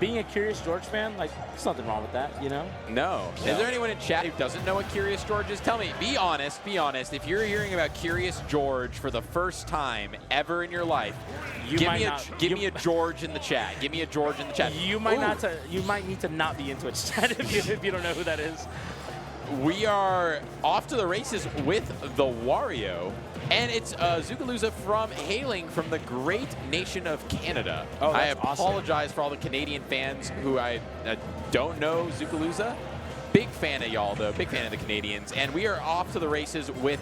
being a Curious George fan, like, there's nothing wrong with that, you know? No. Is there anyone in chat who doesn't know what Curious George is? Tell me, be honest, be honest. If you're hearing about Curious George for the first time ever in your life, give me a George in the chat. Give me a George in the chat. You might need to not be in Twitch chat if you don't know who that is. We are off to the races with the Wario, and it's Zookalooza hailing from the great nation of Canada. Oh, I that's apologize awesome. for all the Canadian fans who I don't know Zookalooza. Big fan of y'all, though. Big fan of the Canadians. And we are off to the races with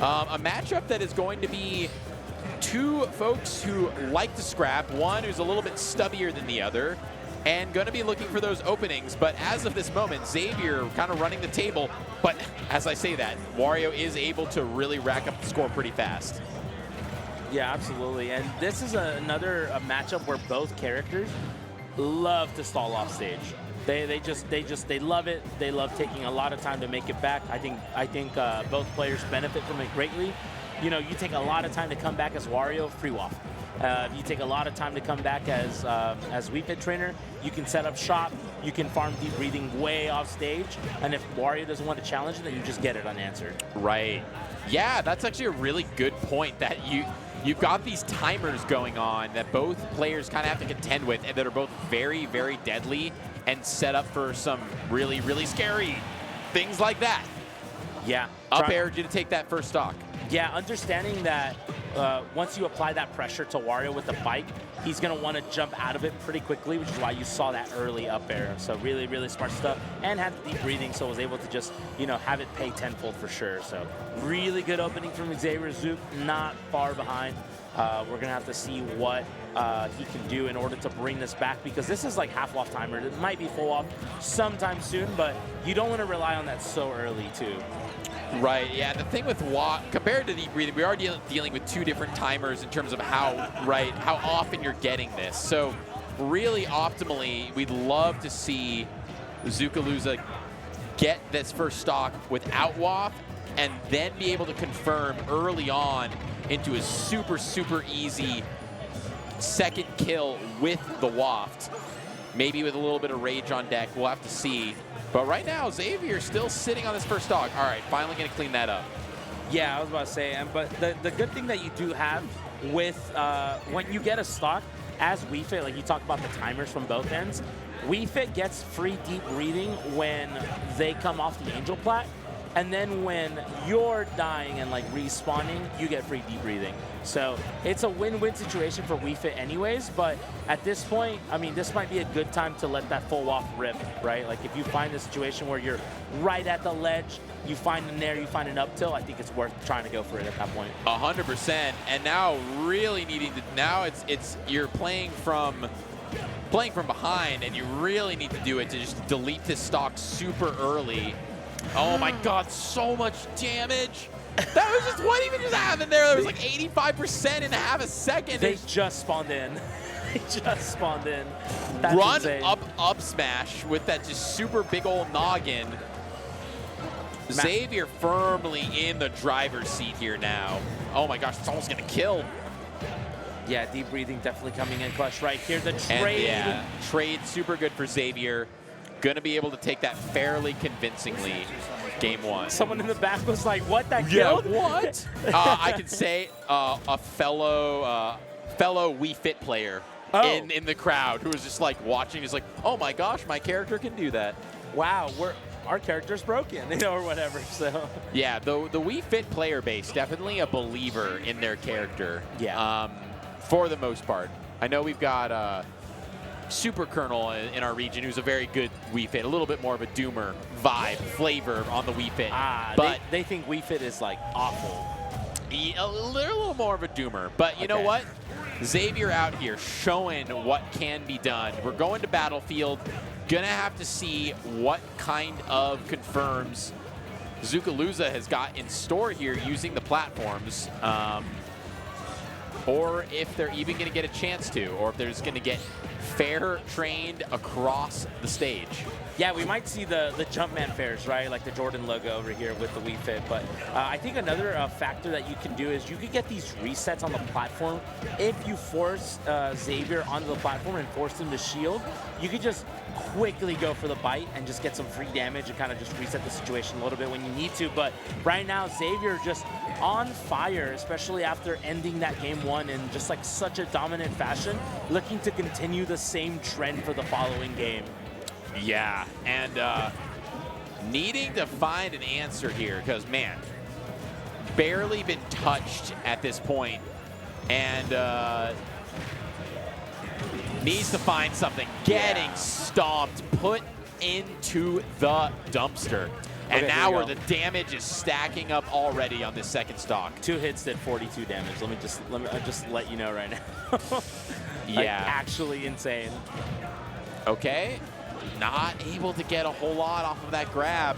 a matchup that is going to be two folks who like to scrap, one who's a little bit stubbier than the other, and going to be looking for those openings. But as of this moment, Xavier kind of running the table. But as I say that, Wario is able to really rack up the score pretty fast. Yeah, absolutely. And this is another matchup where both characters love to stall off stage. They love it. They love taking a lot of time to make it back. I think both players benefit from it greatly. You know, you take a lot of time to come back as Wario, free waft. You take a lot of time to come back as Wii Fit trainer. You can set up shop. You can farm deep breathing way off stage. And if Wario doesn't want to challenge it, then you just get it unanswered. Right. Yeah, that's actually a really good point, that you've got these timers going on that both players kind of have to contend with, and that are both very, very deadly and set up for some really, really scary things like that. Yeah. Up air you to take that first stock. Yeah, understanding that once you apply that pressure to Wario with the bike, he's going to want to jump out of it pretty quickly, which is why you saw that early up air. So really, really smart stuff. And had the deep breathing, so was able to just, you know, have it pay tenfold for sure. So really good opening from Xavier. Zook not far behind. We're going to have to see what he can do in order to bring this back, because this is like half waft timer. It might be full waft sometime soon, but you don't want to rely on that so early too. Right, yeah, the thing with compared to deep breathing, we are dealing with two different timers in terms of how often you're getting this. So really optimally, we'd love to see Zookalooza get this first stock without waft, and then be able to confirm early on into a super, super easy second kill with the waft. Maybe with a little bit of rage on deck, we'll have to see. But right now, Xavier's still sitting on this first stock. All right, finally going to clean that up. Yeah, I was about to say, but the good thing that you do have with when you get a stock, as Wii Fit, like you talk about the timers from both ends, Wii Fit gets free deep breathing when they come off the Angel Plat. And then when you're dying and like respawning, you get free deep breathing. So it's a win-win situation for Wii Fit anyways, but at this point, I mean, this might be a good time to let that full waft rip, right? Like if you find a situation where you're right at the ledge, you find an air, you find an up tilt, I think it's worth trying to go for it at that point. 100%, and now really needing to, now it's you're playing from behind, and you really need to do it to just delete this stock super early. Oh my God, so much damage. That was just, what even just happened there? There was like 85% in half a second. They just spawned in. They just spawned in. That's Run insane. up smash with that just super big old noggin. Xavier firmly in the driver's seat here now. Oh my gosh, it's almost gonna kill. Yeah, deep breathing definitely coming in clutch right here. The trade. Yeah, trade super good for Xavier. Gonna be able to take that fairly convincingly. Game one. Someone in the back was like, what, that killed? What? I could say a fellow Wii Fit player in the crowd who was just like watching, is like, oh my gosh, my character can do that. Wow, our character's broken, you know, or whatever. So yeah, the Wii Fit player base, definitely a believer in their character. Yeah. For the most part. I know we've got Super Colonel in our region, who's a very good Wii Fit, a little bit more of a doomer vibe, flavor on the Wii Fit. But they think Wii Fit is like awful. A little more of a doomer, but you know what? Xavier out here showing what can be done. We're going to Battlefield. Gonna have to see what kind of confirms Zookalooza has got in store here using the platforms. Or if they're even going to get a chance to, or if they're just going to get fair trained across the stage. Yeah, we might see the Jumpman fairs, right? Like the Jordan logo over here with the Wii Fit. But I think another factor that you can do is you could get these resets on the platform. If you force Xavier onto the platform and force him to shield, you could just quickly go for the bite and just get some free damage and kind of just reset the situation a little bit when you need to. But right now, Xavier just on fire, especially after ending that game 1 in just like such a dominant fashion, looking to continue the same trend for the following game. Yeah, and needing to find an answer here because, man, barely been touched at this point, and needs to find something. Getting stomped, put into the dumpster. And Okay, now where the damage is stacking up already on this second stock. 2 hits did 42 damage. Let me just let you know right now. Yeah. Like, actually insane. Okay. Not able to get a whole lot off of that grab.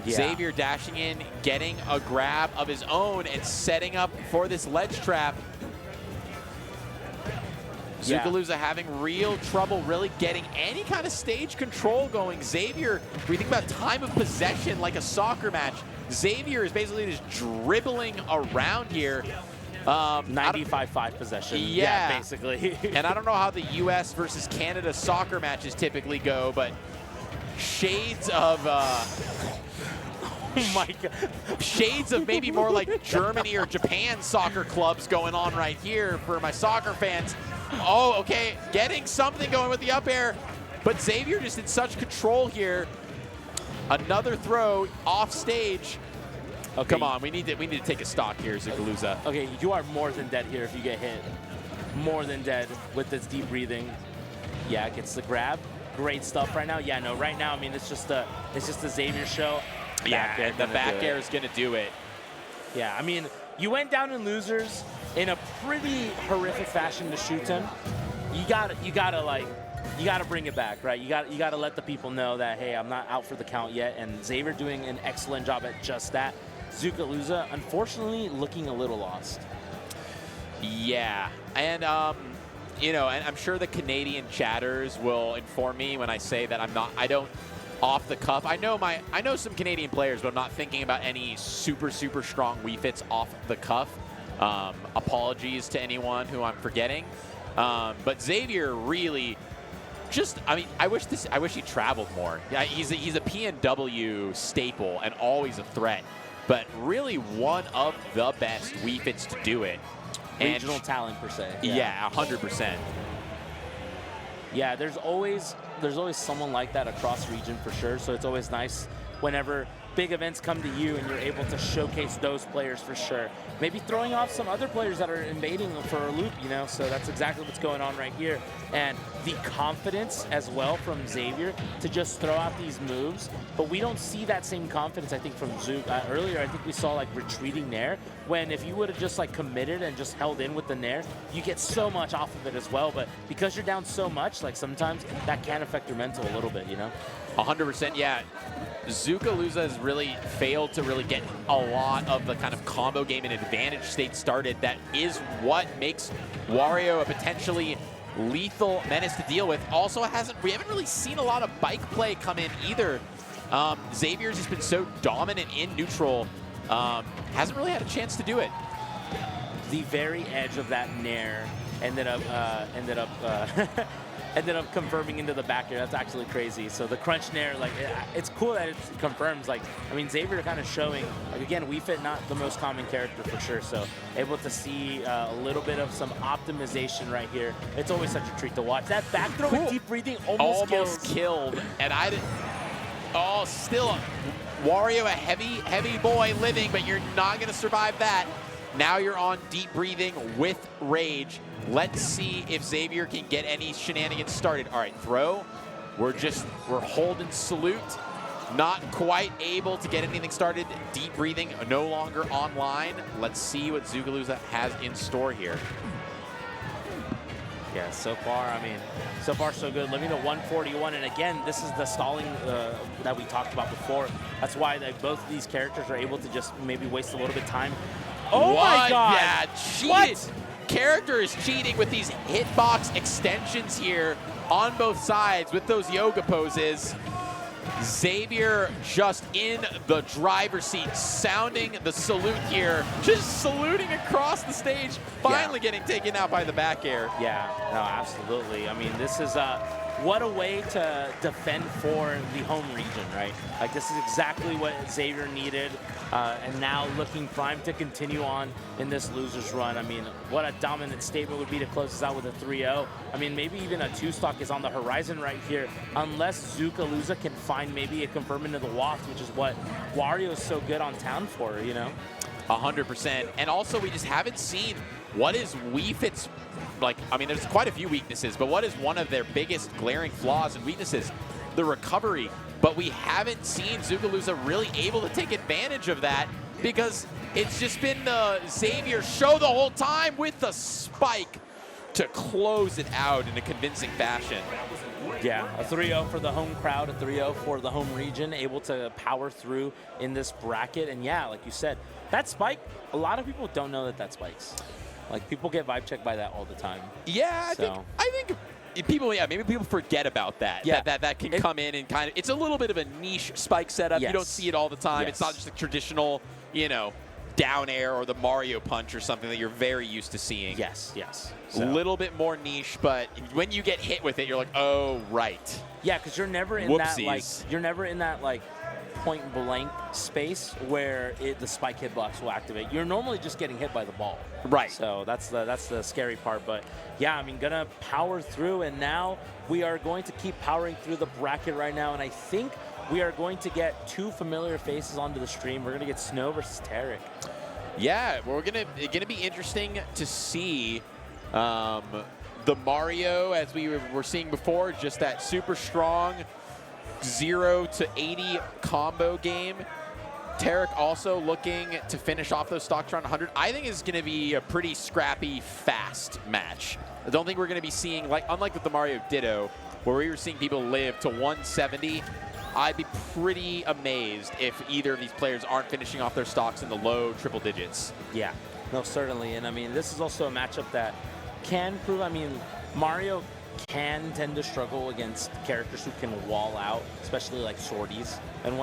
Yeah. Xavier dashing in, getting a grab of his own, and setting up for this ledge trap. Zookalooza having real trouble really getting any kind of stage control going. Xavier, if we think about time of possession like a soccer match, Xavier is basically just dribbling around here. 95-5 possession. Yeah, basically. And I don't know how the US versus Canada soccer matches typically go, but shades of Oh my God. shades of maybe more like Germany or Japan soccer clubs going on right here for my soccer fans. Oh, okay, getting something going with the up air, but Xavier just in such control here. Another throw off stage. Okay. Come on, we need to take a stock here, Zookalooza. Okay, you are more than dead here if you get hit. More than dead with this deep breathing. Yeah, gets the grab. Great stuff right now. Yeah, no, right now, I mean, it's just a Xavier show. Yeah, and the back air is gonna do it. Yeah, I mean, you went down in losers in a pretty horrific fashion to shoot him. You gotta bring it back, right? You gotta let the people know that, hey, I'm not out for the count yet. And Xavier doing an excellent job at just that. Zookalooza, unfortunately, looking a little lost. Yeah, and you know, and I'm sure the Canadian chatters will inform me when I say that I don't off the cuff. I know some Canadian players, but I'm not thinking about any super strong Wii Fits off the cuff. Apologies to anyone who I'm forgetting. But Xavier really just, I mean, I wish he traveled more. Yeah, he's a PNW staple and always a threat, but really one of the best Wii Fits to do it. Regional talent per se. Yeah, 100%. Yeah, there's always someone like that across region for sure. So it's always nice whenever big events come to you and you're able to showcase those players for sure. Maybe throwing off some other players that are invading for a loop, you know? So that's exactly what's going on right here. And the confidence as well from Xavier to just throw out these moves. But we don't see that same confidence, I think, from Zook. Earlier, I think we saw like retreating Nair, when if you would have just like committed and just held in with the Nair, you get so much off of it as well. But because you're down so much, like sometimes that can affect your mental a little bit, you know? 100%, yeah. Zookalooza has really failed to really get a lot of the kind of combo game and advantage state started. That is what makes Wario a potentially lethal menace to deal with. Also, we haven't really seen a lot of bike play come in either. Xavier's just been so dominant in neutral, hasn't really had a chance to do it. The very edge of that Nair ended up ended up confirming into the back air. That's actually crazy. So the crunch Nair, like, it's cool that it confirms. Like, I mean, Xavier kind of showing, like, again, Wii Fit not the most common character for sure. So able to see a little bit of some optimization right here. It's always such a treat to watch. That back throw with deep breathing almost killed. And I didn't. Oh, still Wario, a heavy boy living, but you're not going to survive that. Now you're on deep breathing with rage. Let's see if Xavier can get any shenanigans started. All right, throw. We're holding salute. Not quite able to get anything started. Deep breathing no longer online. Let's see what Zookalooza has in store here. Yeah, so far, I mean, so far so good. Living to 141, and again, this is the stalling that we talked about before. That's why both of these characters are able to just maybe waste a little bit of time. Oh my God! Yeah, cheated. What? Character is cheating with these hitbox extensions here on both sides with those yoga poses. Xavier just in the driver's seat, sounding the salute here, just saluting across the stage, finally getting taken out by the back air. Yeah, no, absolutely. I mean, this is what a way to defend for the home region, right? Like, this is exactly what Xavier needed, and now looking primed to continue on in this loser's run. I mean, what a dominant statement would be to close this out with a 3-0. I mean, maybe even a 2-stock is on the horizon right here, unless Zookalooza can find maybe a confirm into the waft, which is what Wario is so good on town for, you know? 100%. And also, we just haven't seen what is Wii Fit's, like, I mean, there's quite a few weaknesses, but what is one of their biggest glaring flaws and weaknesses? The recovery. But we haven't seen Zookalooza really able to take advantage of that because it's just been Xavier show the whole time with the spike to close it out in a convincing fashion. Yeah, a 3-0 for the home crowd, a 3-0 for the home region, able to power through in this bracket. And yeah, like you said, that spike, a lot of people don't know that that spikes. Like, people get vibe checked by that all the time. Yeah, I think people, yeah, maybe people forget about that. Yeah. That can come in and kind of, it's a little bit of a niche spike setup. Yes. You don't see it all the time. Yes. It's not just a traditional, you know, down air or the Mario punch or something that you're very used to seeing. Yes, yes. A little bit more niche, but when you get hit with it, you're like, oh, right. Yeah, because you're never in that, like, point blank space where the spike hitbox will activate. You're normally just getting hit by the ball. Right. So that's the scary part. But yeah, I mean, gonna power through, and now we are going to keep powering through the bracket right now, and I think we are going to get two familiar faces onto the stream. We're gonna get Snow versus Tarek. Yeah, we're gonna be interesting to see the Mario, as we were seeing before, just that super strong 0 to 80 combo game. Tarek also looking to finish off those stocks around 100. I think it's going to be a pretty scrappy, fast match. I don't think we're going to be seeing, like, unlike with the Mario Ditto, where we were seeing people live to 170. I'd be pretty amazed if either of these players aren't finishing off their stocks in the low triple digits. Yeah, no, certainly. And I mean, this is also a matchup that can prove, I mean, Mario can tend to struggle against characters who can wall out, especially like Swordies and